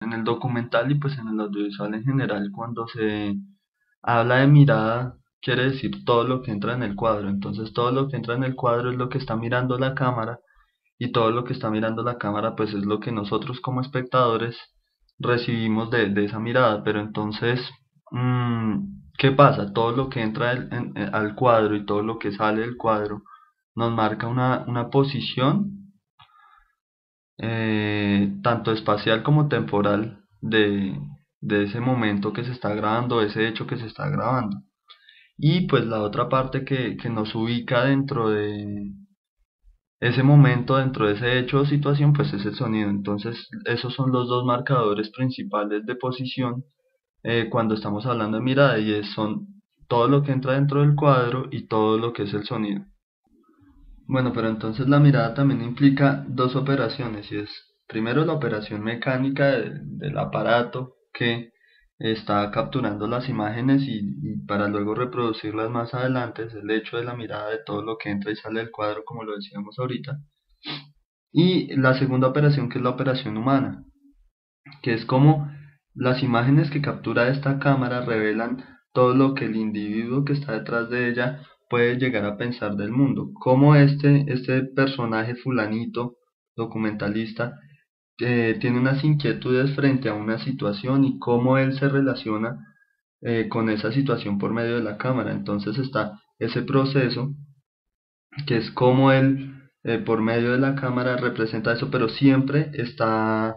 En el documental y pues en el audiovisual en general, cuando se habla de mirada, quiere decir todo lo que entra en el cuadro. Entonces todo lo que entra en el cuadro es lo que está mirando la cámara y todo lo que está mirando la cámara pues es lo que nosotros como espectadores recibimos de esa mirada. Pero entonces, ¿qué pasa? Todo lo que entra al cuadro y todo lo que sale del cuadro nos marca una posición, tanto espacial como temporal de ese momento que se está grabando, ese hecho que se está grabando. Y pues la otra parte que nos ubica dentro de ese momento, dentro de ese hecho o situación, pues es el sonido. Entonces esos son los dos marcadores principales de posición cuando estamos hablando de mirada, y son todo lo que entra dentro del cuadro y todo lo que es el sonido. Bueno, pero entonces la mirada también implica dos operaciones, y es primero la operación mecánica del aparato que está capturando las imágenes y para luego reproducirlas más adelante, es el hecho de la mirada de todo lo que entra y sale del cuadro, como lo decíamos ahorita. Y la segunda operación, que es la operación humana, que es como las imágenes que captura esta cámara revelan todo lo que el individuo que está detrás de ella puede llegar a pensar del mundo. Cómo este personaje fulanito, documentalista, tiene unas inquietudes frente a una situación y cómo él se relaciona con esa situación por medio de la cámara. Entonces está ese proceso que es cómo él por medio de la cámara representa eso, pero siempre está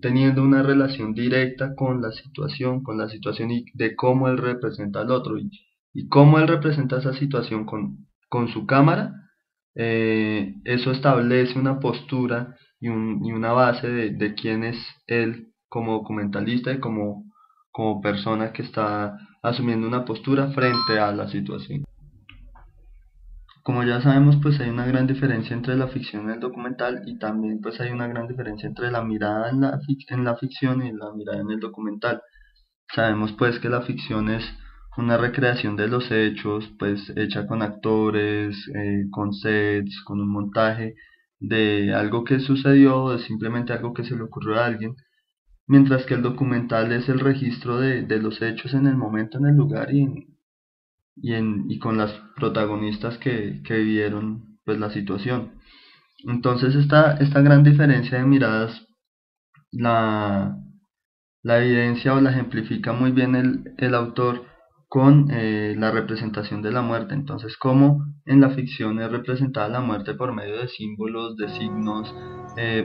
teniendo una relación directa con la situación y de cómo él representa al otro, y cómo él representa esa situación con su cámara. Eso establece una postura y una base de quién es él como documentalista y como persona que está asumiendo una postura frente a la situación. Como ya sabemos, pues hay una gran diferencia entre la ficción y el documental, y también pues hay una gran diferencia entre la mirada en la ficción y la mirada en el documental. Sabemos pues que la ficción es una recreación de los hechos, pues hecha con actores, con sets, con un montaje de algo que sucedió, de simplemente algo que se le ocurrió a alguien, mientras que el documental es el registro de los hechos en el momento, en el lugar y con las protagonistas que vivieron pues la situación. Entonces esta gran diferencia de miradas la, la evidencia o la ejemplifica muy bien el autor con la representación de la muerte. Entonces, cómo en la ficción es representada la muerte por medio de símbolos, de signos,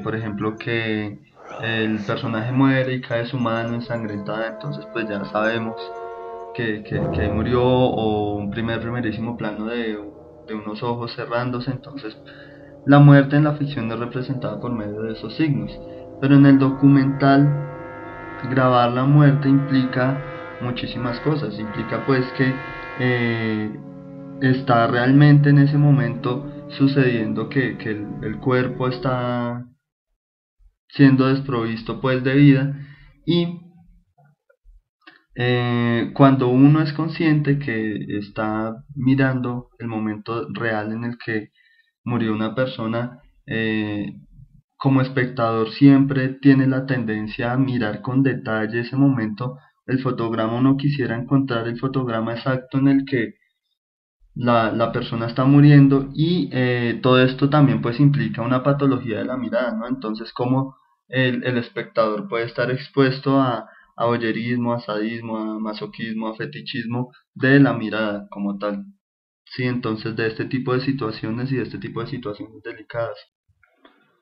por ejemplo, que el personaje muere y cae su mano ensangrentada, entonces pues ya sabemos que murió, o un primerísimo plano de unos ojos cerrándose. Entonces la muerte en la ficción es representada por medio de esos signos, pero en el documental grabar la muerte implica muchísimas cosas. Implica pues que está realmente en ese momento sucediendo que el cuerpo está siendo desprovisto pues de vida, y cuando uno es consciente que está mirando el momento real en el que murió una persona, como espectador siempre tiene la tendencia a mirar con detalle ese momento. El fotograma, uno quisiera encontrar el fotograma exacto en el que la persona está muriendo, y todo esto también pues implica una patología de la mirada, ¿no? Entonces, como el espectador puede estar expuesto a voyerismo, a sadismo, a masoquismo, a fetichismo de la mirada como tal. Sí, entonces de este tipo de situaciones y de este tipo de situaciones delicadas.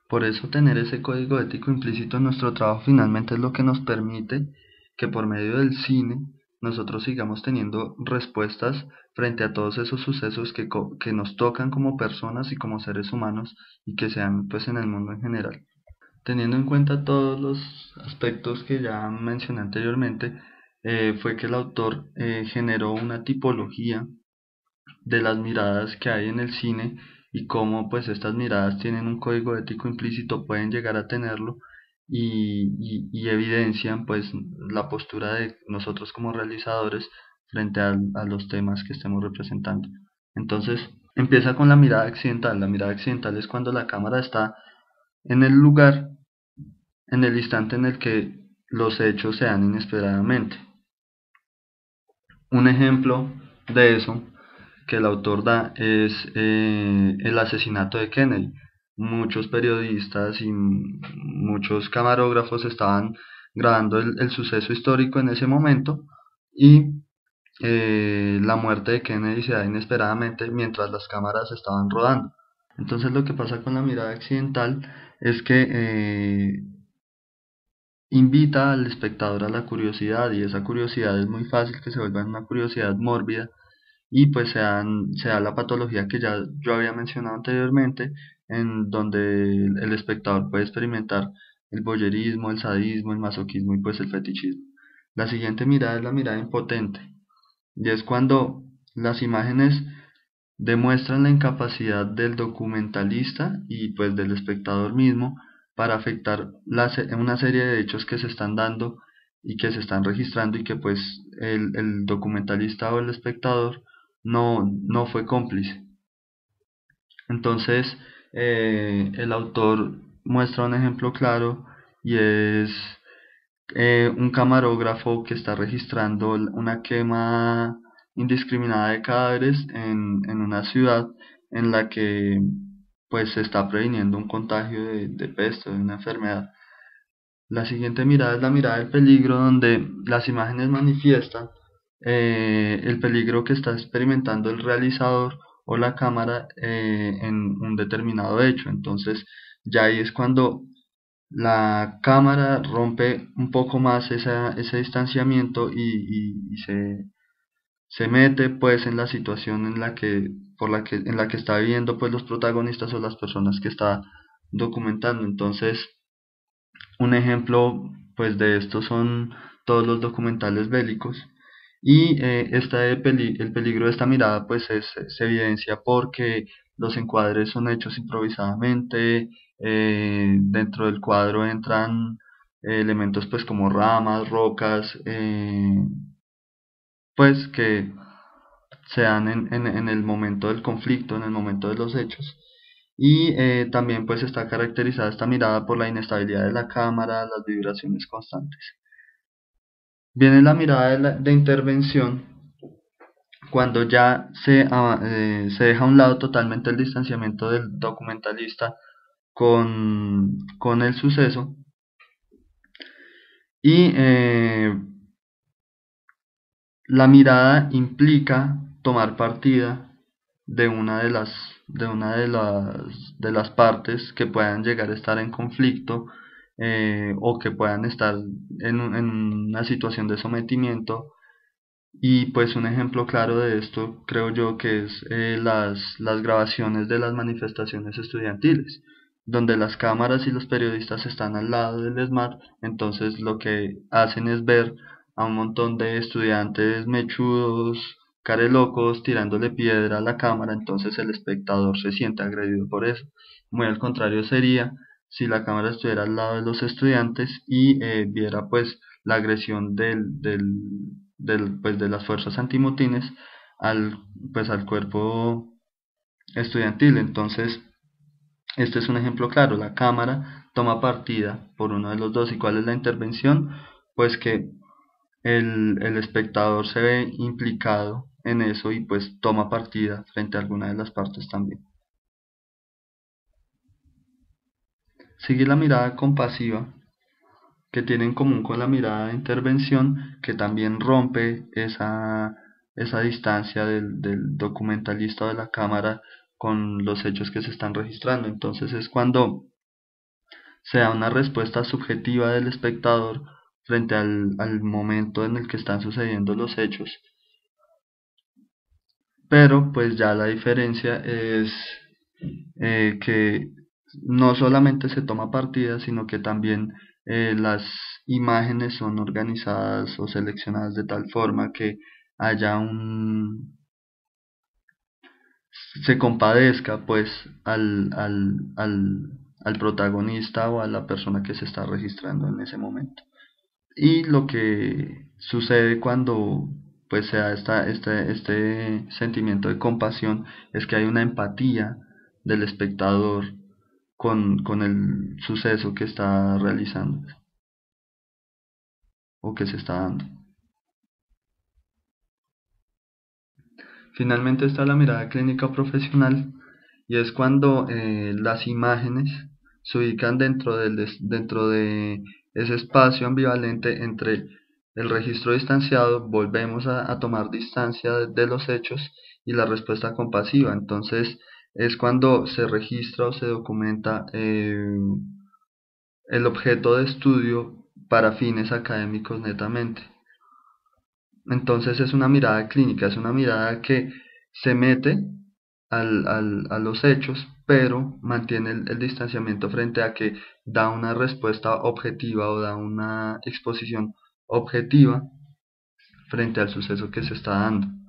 Por eso tener ese código ético implícito en nuestro trabajo finalmente es lo que nos permite que por medio del cine nosotros sigamos teniendo respuestas frente a todos esos sucesos que nos tocan como personas y como seres humanos, y que sean pues en el mundo en general. Teniendo en cuenta todos los aspectos que ya mencioné anteriormente, fue que el autor generó una tipología de las miradas que hay en el cine, y cómo pues estas miradas tienen un código ético implícito, pueden llegar a tenerlo, y evidencian pues la postura de nosotros como realizadores frente a los temas que estemos representando. Entonces empieza con la mirada accidental. La mirada accidental es cuando la cámara está en el lugar en el instante en el que los hechos se dan inesperadamente. Un ejemplo de eso que el autor da es el asesinato de Kennedy. Muchos periodistas y muchos camarógrafos estaban grabando el suceso histórico en ese momento y la muerte de Kennedy se da inesperadamente mientras las cámaras estaban rodando. Entonces lo que pasa con la mirada accidental es que invita al espectador a la curiosidad, y esa curiosidad es muy fácil que se vuelva una curiosidad mórbida, y pues se da la patología que ya yo había mencionado anteriormente, en donde el espectador puede experimentar el voyerismo, el sadismo, el masoquismo y pues el fetichismo. La siguiente mirada es la mirada impotente, y es cuando las imágenes demuestran la incapacidad del documentalista y pues del espectador mismo para afectar una serie de hechos que se están dando y que se están registrando, y que pues el documentalista o el espectador no fue cómplice. Entonces el autor muestra un ejemplo claro, y es un camarógrafo que está registrando una quema indiscriminada de cadáveres en una ciudad en la que pues se está previniendo un contagio de peste, de una enfermedad. La siguiente mirada es la mirada del peligro, donde las imágenes manifiestan el peligro que está experimentando el realizador o la cámara en un determinado hecho. Entonces ya ahí es cuando la cámara rompe un poco más ese distanciamiento y se mete pues en la situación en la que está viviendo pues los protagonistas o las personas que está documentando. Entonces un ejemplo pues de esto son todos los documentales bélicos, y el peligro de esta mirada pues se evidencia porque los encuadres son hechos improvisadamente. Dentro del cuadro entran elementos pues como ramas, rocas, pues que se dan en el momento del conflicto, en el momento de los hechos. Y también pues está caracterizada esta mirada por la inestabilidad de la cámara, las vibraciones constantes. Viene la mirada de intervención, cuando ya se deja a un lado totalmente el distanciamiento del documentalista con el suceso, y la mirada implica tomar partida de una de las partes que puedan llegar a estar en conflicto, o que puedan estar en una situación de sometimiento. Y pues un ejemplo claro de esto creo yo que es las grabaciones de las manifestaciones estudiantiles, donde las cámaras y los periodistas están al lado del ESMAD. Entonces lo que hacen es ver a un montón de estudiantes mechudos, carelocos, tirándole piedra a la cámara. Entonces el espectador se siente agredido por eso. Muy al contrario sería si la cámara estuviera al lado de los estudiantes y viera pues la agresión pues de las fuerzas antimotines al cuerpo estudiantil. Entonces este es un ejemplo claro: la cámara toma partida por uno de los dos. ¿Y cuál es la intervención? Pues que el espectador se ve implicado en eso y pues toma partida frente a alguna de las partes también. Sigue la mirada compasiva, que tiene en común con la mirada de intervención, que también rompe esa distancia del documentalista o de la cámara con los hechos que se están registrando. Entonces es cuando se da una respuesta subjetiva del espectador frente al momento en el que están sucediendo los hechos, pero pues ya la diferencia es que no solamente se toma partida, sino que también las imágenes son organizadas o seleccionadas de tal forma que haya se compadezca pues al protagonista o a la persona que se está registrando en ese momento. Y lo que sucede cuando pues se da este sentimiento de compasión es que hay una empatía del espectador con el suceso que está realizando o que se está dando. Finalmente está la mirada clínica o profesional, y es cuando las imágenes se ubican dentro de ese espacio ambivalente entre el registro distanciado, volvemos a tomar distancia de los hechos, y la respuesta compasiva. Entonces es cuando se registra o se documenta el objeto de estudio para fines académicos netamente. Entonces es una mirada clínica, es una mirada que se mete a los hechos, pero mantiene el distanciamiento frente a que da una respuesta objetiva o da una exposición objetiva frente al suceso que se está dando.